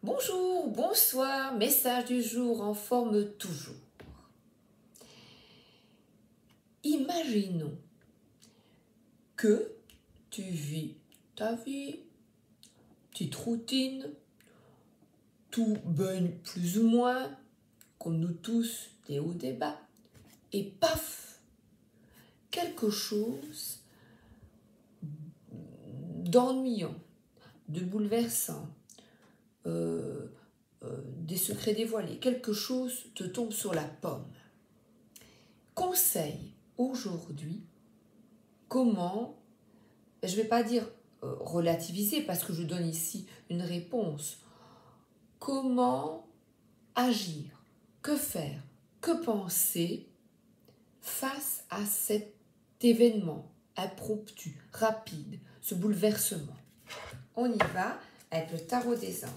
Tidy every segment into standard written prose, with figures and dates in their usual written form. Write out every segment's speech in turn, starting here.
Bonjour, bonsoir, message du jour en forme toujours. Imaginons que tu vis ta vie, petite routine, tout baigne plus ou moins, comme nous tous, des hauts, des bas, et paf, quelque chose d'ennuyant, de bouleversant, des secrets dévoilés, quelque chose te tombe sur la pomme. Conseil aujourd'hui, comment, je ne vais pas dire relativiser parce que je donne ici une réponse, comment agir, que faire, que penser face à cet événement impromptu, rapide, ce bouleversement. On y va avec le tarot des anges.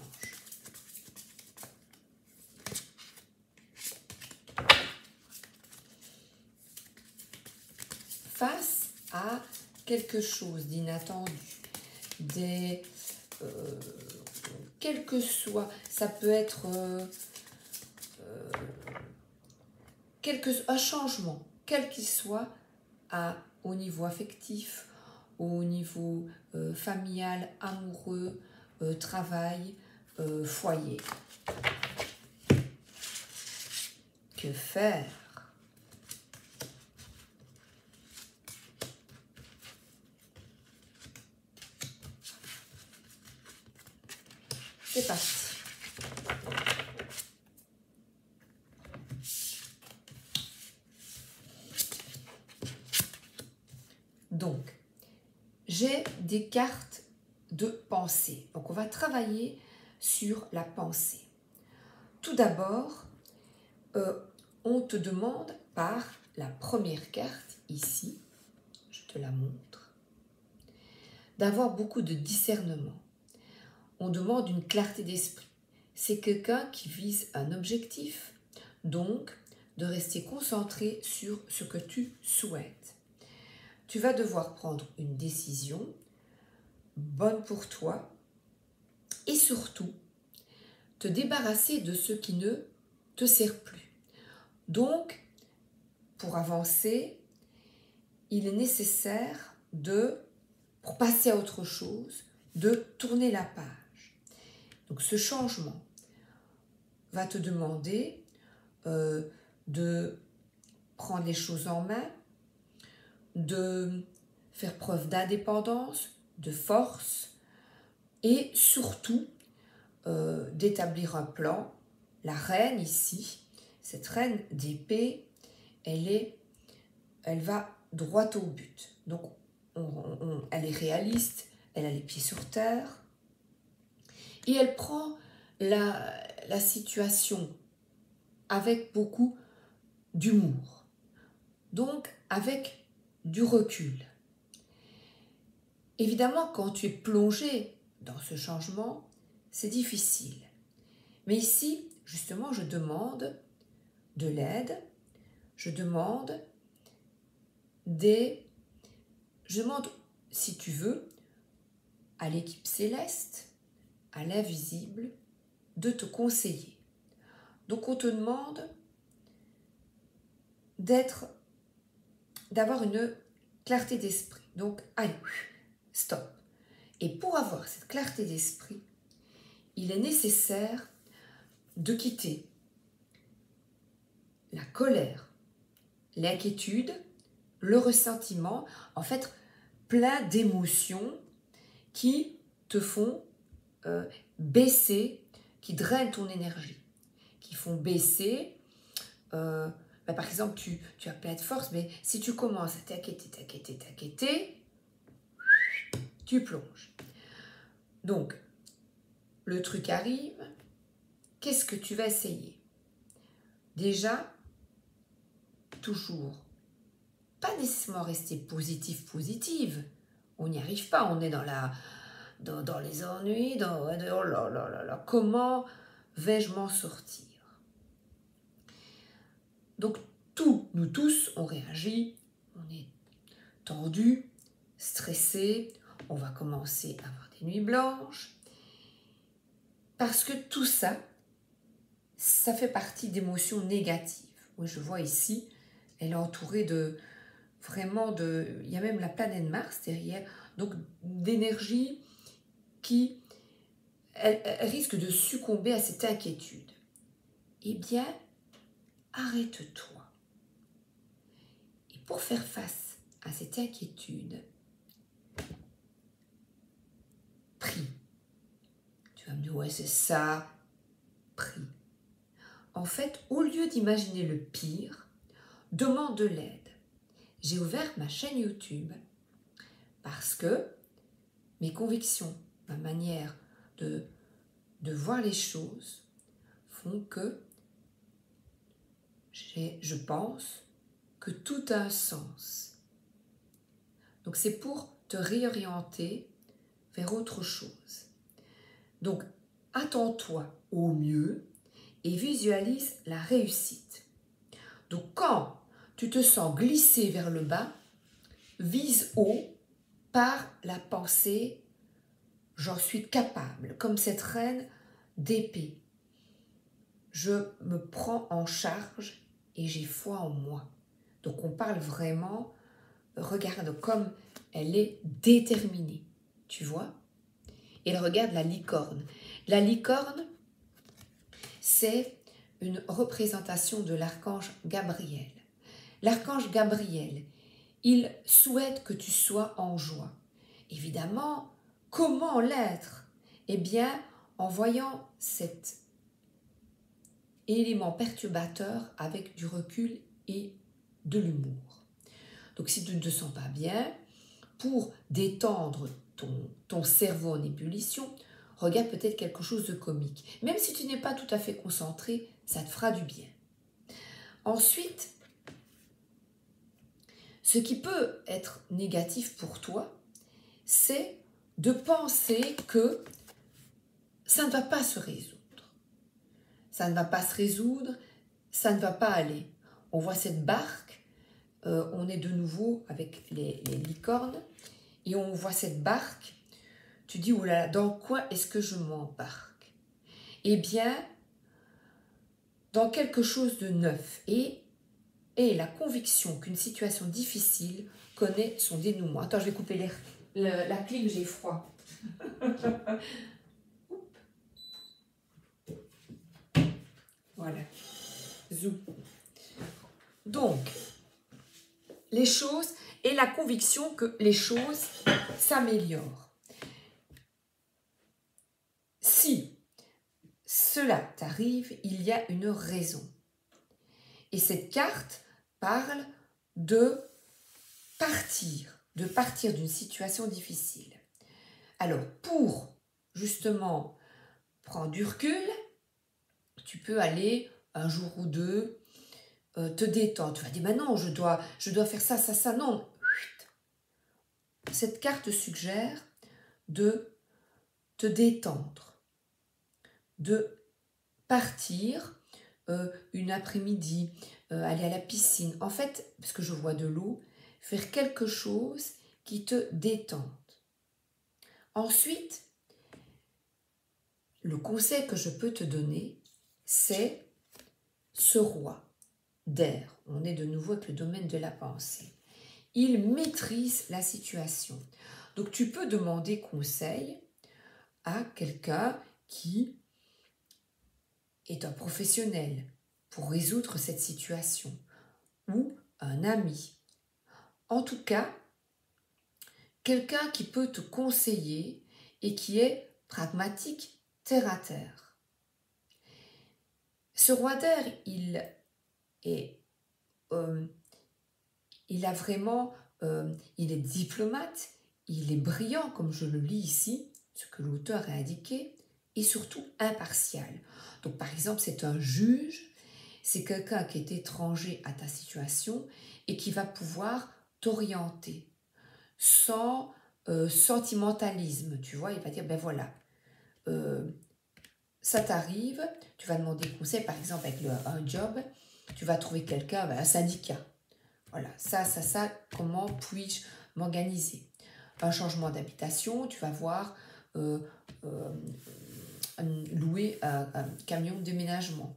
Face à quelque chose d'inattendu, quel que soit, ça peut être un changement, quel qu'il soit, au niveau affectif, au niveau familial, amoureux, travail, foyer. Que faire? C'est parti. Donc, j'ai des cartes de pensée. Donc, on va travailler sur la pensée. Tout d'abord, on te demande par la première carte, ici, je te la montre, d'avoir beaucoup de discernement. On demande une clarté d'esprit. C'est quelqu'un qui vise un objectif, donc de rester concentré sur ce que tu souhaites. Tu vas devoir prendre une décision bonne pour toi et surtout te débarrasser de ce qui ne te sert plus. Donc, pour avancer, il est nécessaire pour passer à autre chose, de tourner la page. Donc, ce changement va te demander de prendre les choses en main, de faire preuve d'indépendance, de force et surtout d'établir un plan. La reine ici, cette reine d'épée, elle va droit au but. Donc, elle est réaliste, elle a les pieds sur terre et elle prend la situation avec beaucoup d'humour. Donc, avec du recul. Évidemment, quand tu es plongé dans ce changement, c'est difficile. Mais ici, justement, je demande de l'aide, je demande, si tu veux, à l'équipe céleste, à l'invisible, de te conseiller. Donc, on te demande d'avoir une clarté d'esprit. Donc, allez, stop. Et pour avoir cette clarté d'esprit, il est nécessaire de quitter la colère, l'inquiétude, le ressentiment, en fait, plein d'émotions qui te font baisser, qui drainent ton énergie, qui font baisser. Par exemple, tu as plein de force, mais si tu commences à t'inquiéter, tu plonges. Donc, le truc arrive, qu'est-ce que tu vas essayer? Déjà, toujours, pas nécessairement rester positive. On n'y arrive pas, on est dans les ennuis, oh là là là là, comment vais-je m'en sortir? Donc, nous tous, on réagit, on est tendu, stressé, on va commencer à avoir des nuits blanches. Parce que tout ça, ça fait partie d'émotions négatives. Oui, je vois ici, elle est entourée de, vraiment de, il y a même la planète Mars derrière, donc d'énergie qui, elle risque de succomber à cette inquiétude. Eh bien, arrête-toi. Et pour faire face à cette inquiétude, prie. Tu vas me dire, ouais, c'est ça, prie. En fait, au lieu d'imaginer le pire, demande de l'aide. J'ai ouvert ma chaîne YouTube parce que mes convictions, ma manière de voir les choses font que je pense que tout a un sens. Donc c'est pour te réorienter vers autre chose. Donc attends-toi au mieux et visualise la réussite. Donc quand tu te sens glisser vers le bas, vise haut par la pensée « j'en suis capable », comme cette reine d'épée. Je me prends en charge et j'ai foi en moi. Donc on parle vraiment, regarde comme elle est déterminée, tu vois. Et elle regarde la licorne. La licorne, c'est une représentation de l'archange Gabriel. L'archange Gabriel, il souhaite que tu sois en joie. Évidemment, comment l'être? Eh bien, en voyant cet élément perturbateur avec du recul et de l'humour. Donc si tu ne te sens pas bien, pour détendre ton cerveau en ébullition, regarde peut-être quelque chose de comique. Même si tu n'es pas tout à fait concentré, ça te fera du bien. Ensuite, ce qui peut être négatif pour toi, c'est de penser que ça ne va pas se résoudre. Ça ne va pas se résoudre, ça ne va pas aller. On voit cette barque, on est de nouveau avec les licornes, et on voit cette barque, tu dis, oh là là, dans quoi est-ce que je m'embarque? Eh bien, dans quelque chose de neuf, et la conviction qu'une situation difficile connaît son dénouement. Attends, je vais couper la clim, j'ai froid. Voilà. Zou. Donc, les choses et la conviction que les choses s'améliorent. Si cela t'arrive, il y a une raison. Et cette carte parle de partir d'une situation difficile. Alors, pour justement prendre du recul, tu peux aller un jour ou deux te détendre. Tu vas dire, non, je dois faire ça, ça, ça. Non. Cette carte suggère de te détendre, de partir une après-midi, aller à la piscine. En fait, parce que je vois de l'eau, faire quelque chose qui te détende. Ensuite, le conseil que je peux te donner, c'est ce roi d'air. On est de nouveau avec le domaine de la pensée. Il maîtrise la situation. Donc tu peux demander conseil à quelqu'un qui est un professionnel pour résoudre cette situation ou un ami. En tout cas, quelqu'un qui peut te conseiller et qui est pragmatique, terre à terre. Ce roi d'air, il a vraiment, il est diplomate, il est brillant comme je le lis ici, ce que l'auteur a indiqué, et surtout impartial. Donc par exemple, c'est un juge, c'est quelqu'un qui est étranger à ta situation et qui va pouvoir t'orienter sans sentimentalisme, tu vois, il va dire, ben voilà, ça t'arrive, tu vas demander conseil, par exemple avec un job, tu vas trouver quelqu'un, un syndicat. Voilà, ça, comment puis-je m'organiser? Un changement d'habitation, tu vas voir louer un camion de déménagement.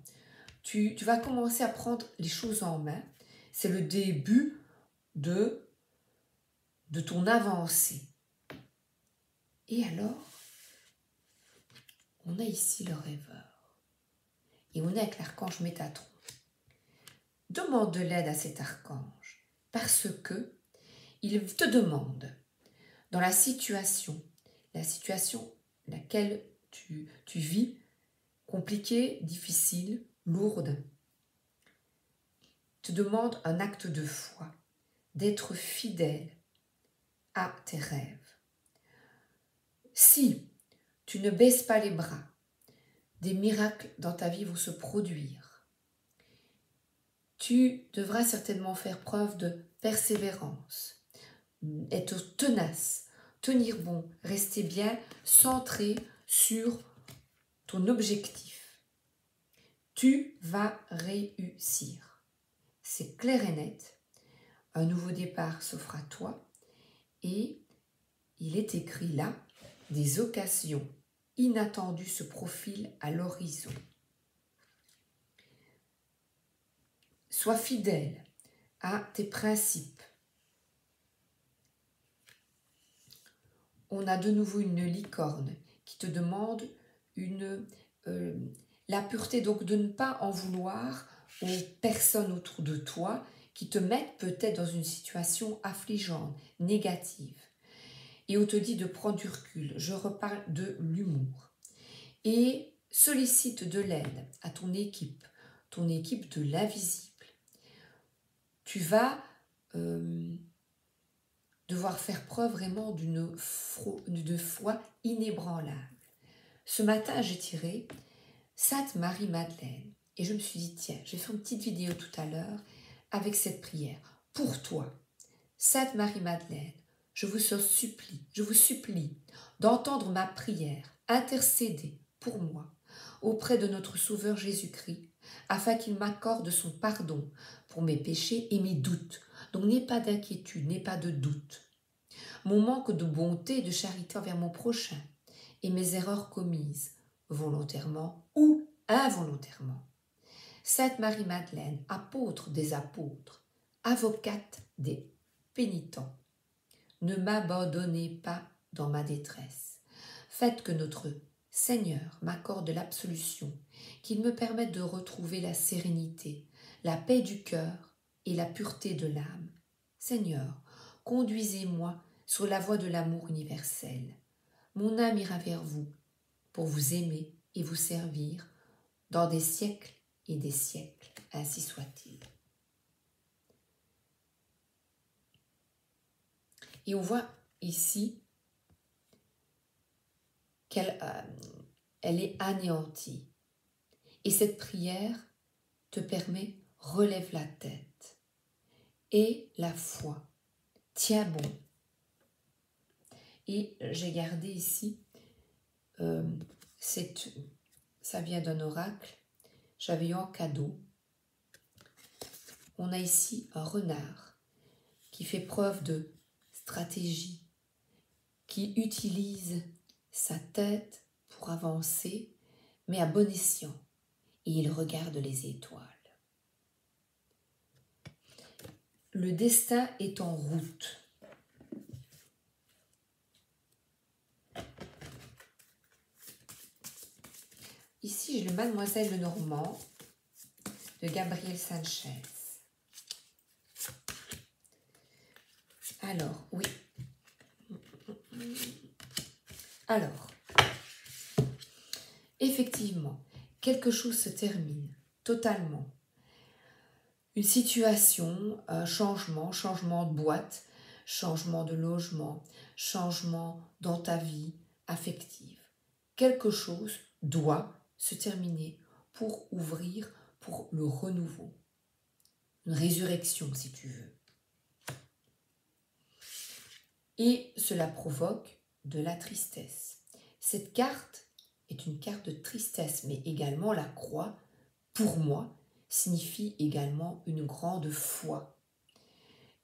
Tu vas commencer à prendre les choses en main. C'est le début de ton avancée. Et alors, on a ici le rêveur. Et on est avec l'archange Métatron. Demande de l'aide à cet archange parce que il te demande, dans la situation laquelle tu vis, compliquée, difficile, lourde, te demande un acte de foi, d'être fidèle à tes rêves. Si tu ne baisses pas les bras, des miracles dans ta vie vont se produire. Tu devras certainement faire preuve de persévérance, être tenace, tenir bon, rester bien centré sur ton objectif. Tu vas réussir. C'est clair et net. Un nouveau départ s'offre à toi et il est écrit là, des occasions inattendues se profilent à l'horizon. Sois fidèle à tes principes. On a de nouveau une licorne qui te demande la pureté, donc de ne pas en vouloir aux personnes autour de toi qui te mettent peut-être dans une situation affligeante, négative. Et on te dit de prendre du recul. Je reparle de l'humour. Et sollicite de l'aide à ton équipe de l'invisible. Tu vas devoir faire preuve vraiment d'une foi inébranlable. Ce matin, j'ai tiré Sainte Marie-Madeleine et je me suis dit, tiens, j'ai fait une petite vidéo tout à l'heure avec cette prière. Pour toi, Sainte Marie-Madeleine, je vous supplie d'entendre ma prière, intercéder pour moi auprès de notre Sauveur Jésus-Christ, afin qu'il m'accorde son pardon pour mes péchés et mes doutes. Donc n'aie pas d'inquiétude, n'aie pas de doute. Mon manque de bonté et de charité envers mon prochain et mes erreurs commises, volontairement ou involontairement. Sainte Marie-Madeleine, apôtre des apôtres, avocate des pénitents, ne m'abandonnez pas dans ma détresse. Faites que notre Seigneur m'accorde l'absolution, qu'il me permette de retrouver la sérénité, la paix du cœur et la pureté de l'âme. Seigneur, conduisez-moi sur la voie de l'amour universel. Mon âme ira vers vous pour vous aimer et vous servir dans des siècles et des siècles. Ainsi soit-il. Et on voit ici qu'elle est anéantie. Et cette prière te permet, relève la tête. Et la foi, tiens bon. Et j'ai gardé ici, ça vient d'un oracle, j'avais eu en cadeau. On a ici un renard qui fait preuve de stratégie, qui utilise sa tête pour avancer, mais à bon escient, et il regarde les étoiles. Le destin est en route. Ici, j'ai le Mademoiselle Lenormand de Gabriel Sanchez. Alors, oui. Alors, effectivement, quelque chose se termine totalement. Une situation, un changement de boîte, changement de logement, changement dans ta vie affective. Quelque chose doit se terminer pour ouvrir pour le renouveau. Une résurrection, si tu veux. Et cela provoque de la tristesse. Cette carte est une carte de tristesse, mais également la croix, pour moi, signifie également une grande foi.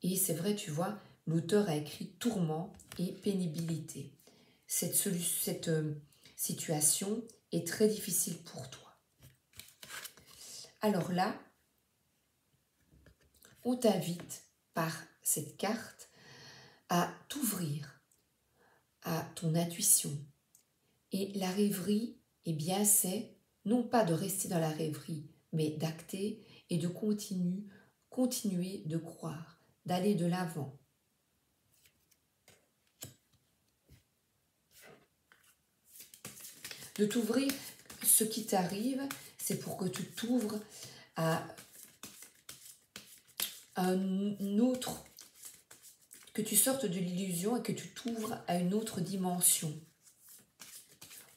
Et c'est vrai, tu vois, l'auteur a écrit tourment et pénibilité. Cette situation est très difficile pour toi. Alors là, on t'invite par cette carte à t'ouvrir à ton intuition. Et la rêverie, eh bien, c'est non pas de rester dans la rêverie, mais d'acter et de continuer de croire, d'aller de l'avant. De t'ouvrir, ce qui t'arrive, c'est pour que tu t'ouvres à un autre, que tu sortes de l'illusion et que tu t'ouvres à une autre dimension,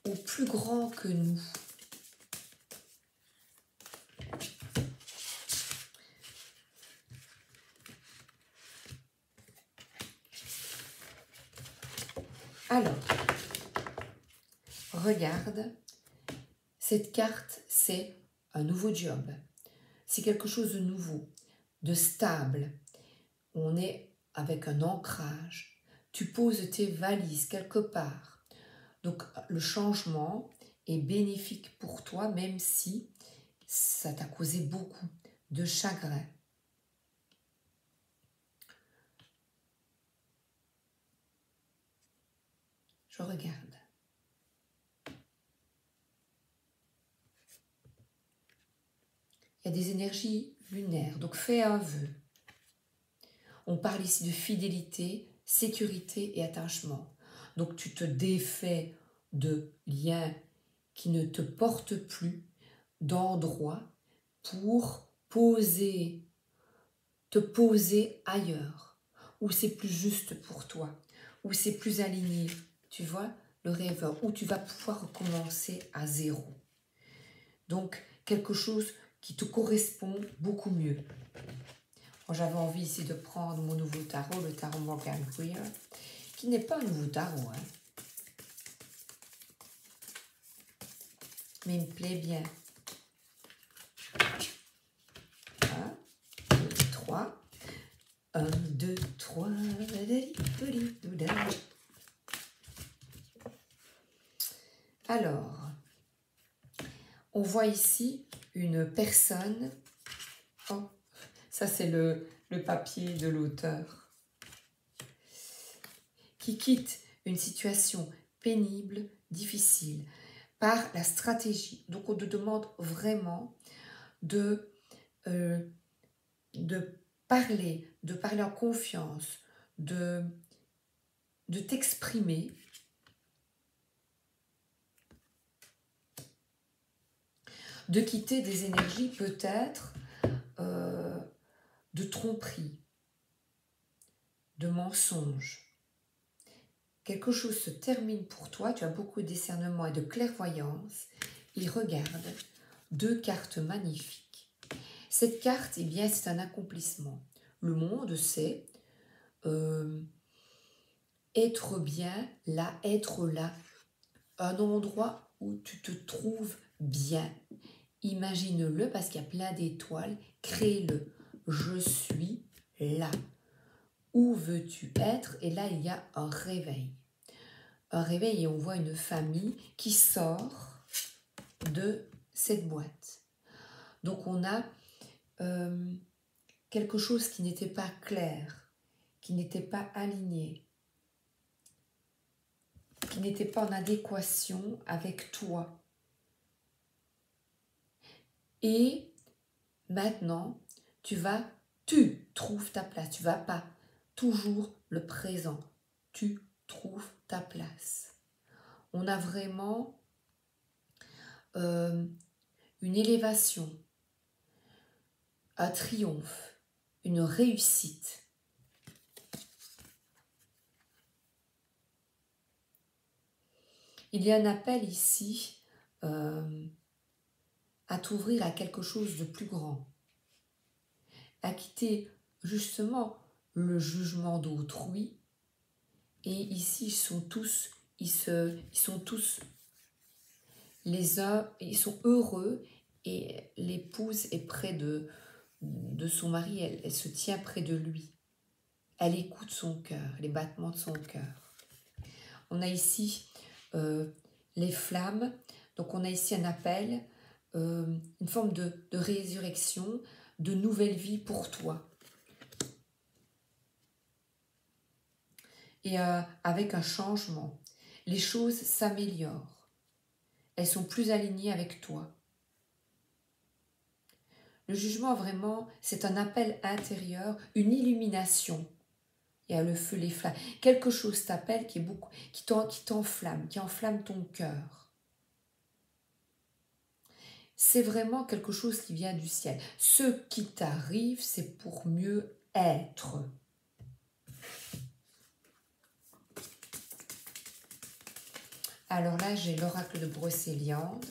au plus grand que nous. Alors, regarde, cette carte, c'est un nouveau job. C'est quelque chose de nouveau, de stable. On est avec un ancrage. Tu poses tes valises quelque part. Donc, le changement est bénéfique pour toi, même si ça t'a causé beaucoup de chagrin. Je regarde. Il y a des énergies lunaires, donc fais un vœu. On parle ici de fidélité, sécurité et attachement. Donc tu te défais de liens qui ne te portent plus, d'endroits pour te poser ailleurs, où c'est plus juste pour toi, où c'est plus aligné, tu vois, le rêveur, où tu vas pouvoir recommencer à zéro. Donc, quelque chose qui te correspond beaucoup mieux. J'avais envie ici de prendre mon nouveau tarot, le tarot Morgan Greer, qui n'est pas un nouveau tarot, hein, mais il me plaît bien. 1, 2, 3. 1, 2, 3. Alors, on voit ici une personne. Oh, ça c'est le papier de l'auteur. Qui quitte une situation pénible, difficile, par la stratégie. Donc on te demande vraiment de parler en confiance, de t'exprimer, de quitter des énergies peut-être de tromperie, de mensonge. Quelque chose se termine pour toi, tu as beaucoup de discernement et de clairvoyance, et regarde, 2 cartes magnifiques. Cette carte, eh bien, c'est un accomplissement. Le monde, c'est être bien, là, être là, un endroit où tu te trouves bien. Imagine-le parce qu'il y a plein d'étoiles, crée-le. Je suis là. Où veux-tu être? Et là, il y a un réveil. Un réveil et on voit une famille qui sort de cette boîte. Donc on a quelque chose qui n'était pas clair, qui n'était pas aligné, qui n'était pas en adéquation avec toi. Et maintenant, tu trouves ta place. Tu ne vas pas toujours le présent. Tu trouves ta place. On a vraiment une élévation, un triomphe, une réussite. Il y a un appel ici à t'ouvrir à quelque chose de plus grand, à quitter justement le jugement d'autrui. Et ici, ils sont tous les uns, ils sont heureux et l'épouse est près de son mari, elle se tient près de lui. Elle écoute son cœur, les battements de son cœur. On a ici les flammes. Donc on a ici un appel, une forme de résurrection, de nouvelle vie pour toi. Et avec un changement, les choses s'améliorent. Elles sont plus alignées avec toi. Le jugement, vraiment, c'est un appel intérieur, une illumination. Il y a le feu, les flammes. Quelque chose t'appelle qui t'enflamme, qui enflamme ton cœur. C'est vraiment quelque chose qui vient du ciel. Ce qui t'arrive, c'est pour mieux être. Alors là, j'ai l'oracle de Brocéliande.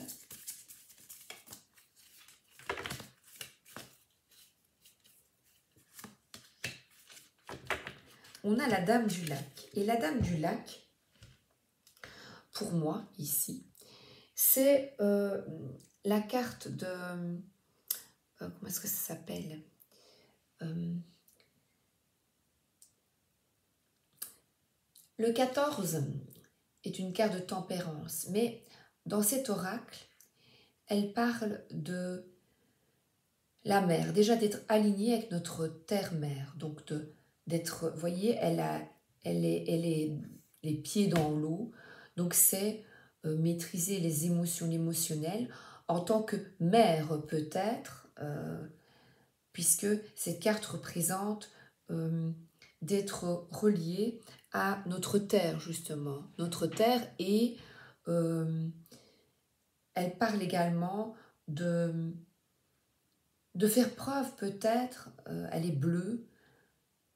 On a la Dame du Lac. Et la Dame du Lac, pour moi, ici, c'est la carte de... comment est-ce que ça s'appelle Le 14 est une carte de tempérance, mais dans cet oracle, elle parle de la mer, déjà d'être alignée avec notre terre-mère, donc d'être, vous voyez, elle est les pieds dans l'eau, donc c'est maîtriser les émotions, l'émotionnel, en tant que mère peut-être, puisque cette carte représente d'être reliée à notre terre, justement. Notre terre, et elle parle également de faire preuve peut-être, elle est bleue,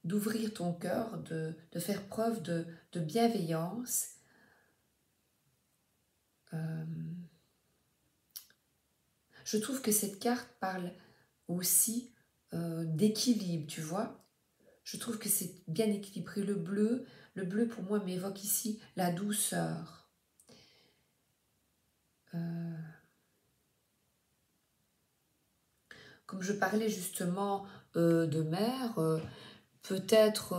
d'ouvrir ton cœur, de faire preuve de bienveillance. Je trouve que cette carte parle aussi d'équilibre, tu vois. Je trouve que c'est bien équilibré. Le bleu pour moi m'évoque ici la douceur. Comme je parlais justement de mère, peut-être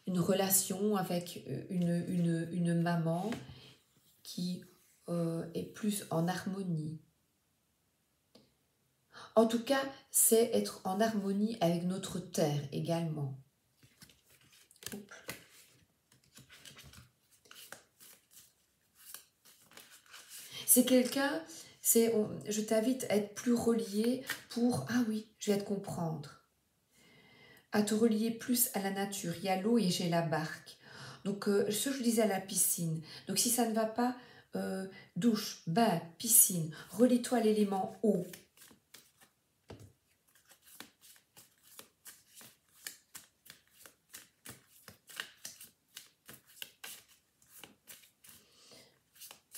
une relation avec une maman qui est plus en harmonie. En tout cas, c'est être en harmonie avec notre terre également. C'est quelqu'un, je t'invite à être plus relié pour, ah oui, je vais te comprendre, à te relier plus à la nature. Il y a l'eau et j'ai la barque. Donc, ce que je disais à la piscine. Donc, si ça ne va pas, douche, bain, piscine, relie-toi à l'élément eau.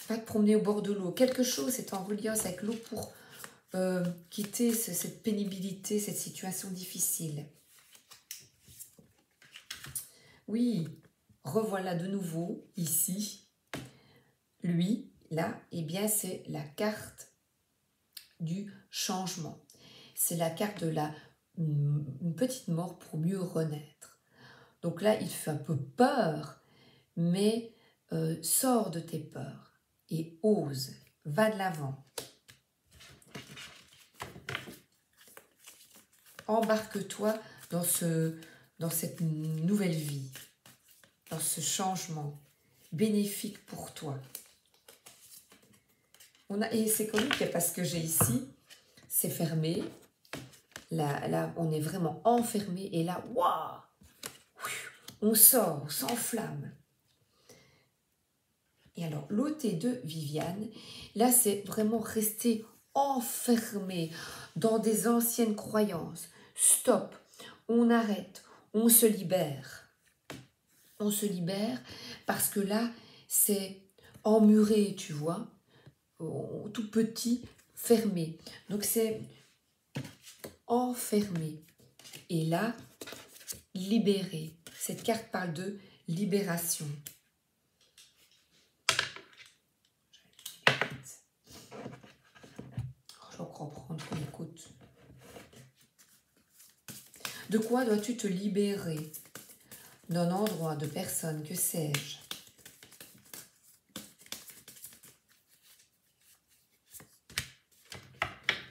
Va te promener au bord de l'eau. Quelque chose est en reliance avec l'eau pour quitter cette pénibilité, cette situation difficile. Oui, revoilà de nouveau ici. Lui, là, eh bien, c'est la carte du changement. C'est la carte de une petite mort pour mieux renaître. Donc là, il fait un peu peur, mais sors de tes peurs et ose, va de l'avant. Embarque-toi dans cette nouvelle vie, dans ce changement bénéfique pour toi. Et c'est comique parce que j'ai ici, c'est fermé. Là, on est vraiment enfermé. Et là, waouh, on sort, on s'enflamme. Et alors, l'OT de Viviane, là, c'est vraiment rester enfermé dans des anciennes croyances. Stop, on arrête, on se libère. On se libère parce que là, c'est emmuré, tu vois, tout petit, fermé. Donc, c'est enfermé. Et là, libéré. Cette carte parle de libération. Je vais encore prendre une écoute. De quoi dois-tu te libérer? D'un endroit, de personne, que sais-je?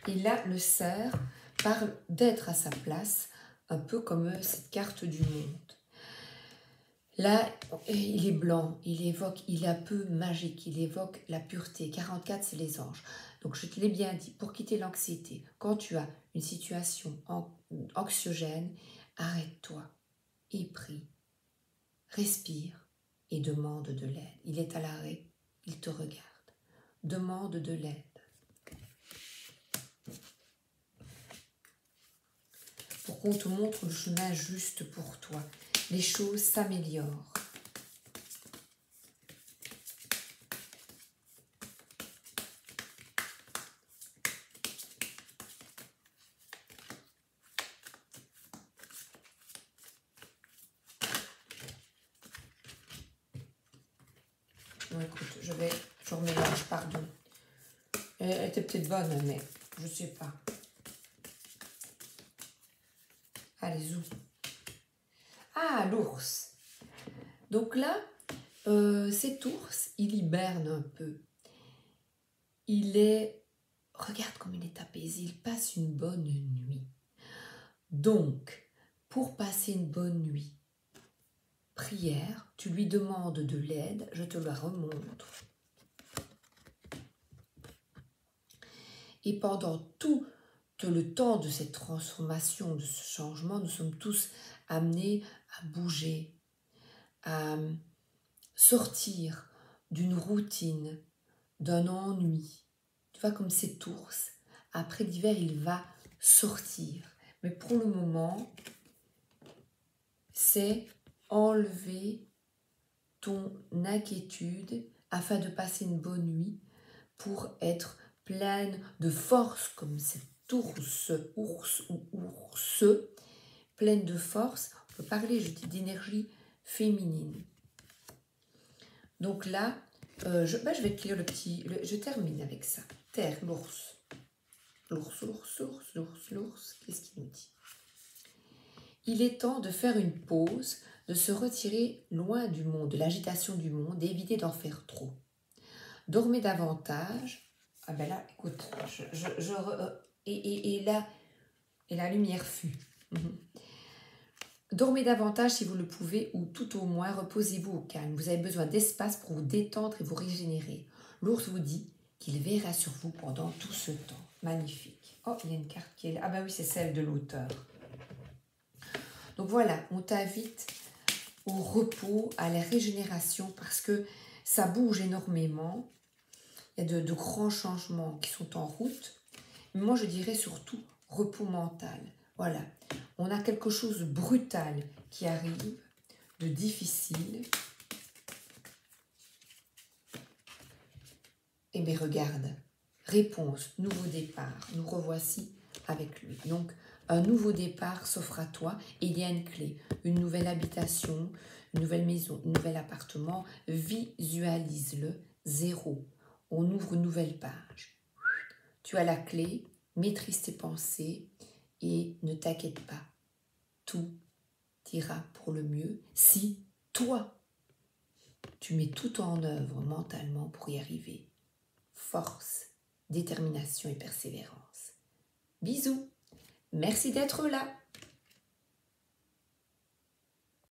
Et là, le cerf parle d'être à sa place, un peu comme cette carte du monde. Là, il est blanc, il est un peu magique, il évoque la pureté. 44, c'est les anges. Donc, je te l'ai bien dit, pour quitter l'anxiété, quand tu as une situation anxiogène, arrête-toi et prie, respire et demande de l'aide. Il est à l'arrêt, il te regarde. Demande de l'aide. Pour qu'on te montre le chemin juste pour toi. Les choses s'améliorent. Bon, écoute, je remélange, pardon. Elle était peut-être bonne, mais je sais pas. Allez, zou. Ah, l'ours. Donc là, cet ours, il hiberne un peu. Regarde comme il est apaisé, il passe une bonne nuit. Donc, pour passer une bonne nuit, prière, tu lui demandes de l'aide, je te la remontre. Et pendant tout le temps de cette transformation, de ce changement, nous sommes tous amenés à bouger, à sortir d'une routine, d'un ennui. Tu vois, comme cet ours, après l'hiver, il va sortir. Mais pour le moment, c'est enlever ton inquiétude afin de passer une bonne nuit pour être pleine de force comme cet ours ou ours, pleine de force. On peut parler, je dis, d'énergie féminine. Donc là, je vais te lire je termine avec ça. Terre, l'ours. L'ours, qu'est-ce qu'il nous dit? Il est temps de faire une pause, de se retirer loin du monde, de l'agitation du monde, d'éviter d'en faire trop. Dormez davantage. Ah ben là, écoute, et la lumière fut. Dormez davantage si vous le pouvez, ou tout au moins reposez-vous au calme. Vous avez besoin d'espace pour vous détendre et vous régénérer. L'ours vous dit qu'il veillera sur vous pendant tout ce temps. Magnifique. Oh, il y a une carte qui est là. Ah ben oui, c'est celle de l'auteur. Donc voilà, on t'invite au repos, à la régénération, parce que ça bouge énormément. Il y a de grands changements qui sont en route. Mais moi, je dirais surtout repos mental. Voilà, on a quelque chose de brutal qui arrive, de difficile. Eh bien, regarde, réponse, nouveau départ. Nous revoici avec lui. Donc, un nouveau départ s'offre à toi et il y a une clé, une nouvelle habitation, une nouvelle maison, un nouvel appartement. Visualise-le, 0. On ouvre une nouvelle page. Tu as la clé, maîtrise tes pensées et ne t'inquiète pas. Tout ira pour le mieux si toi, tu mets tout en œuvre mentalement pour y arriver. Force, détermination et persévérance. Bisous. Merci d'être là.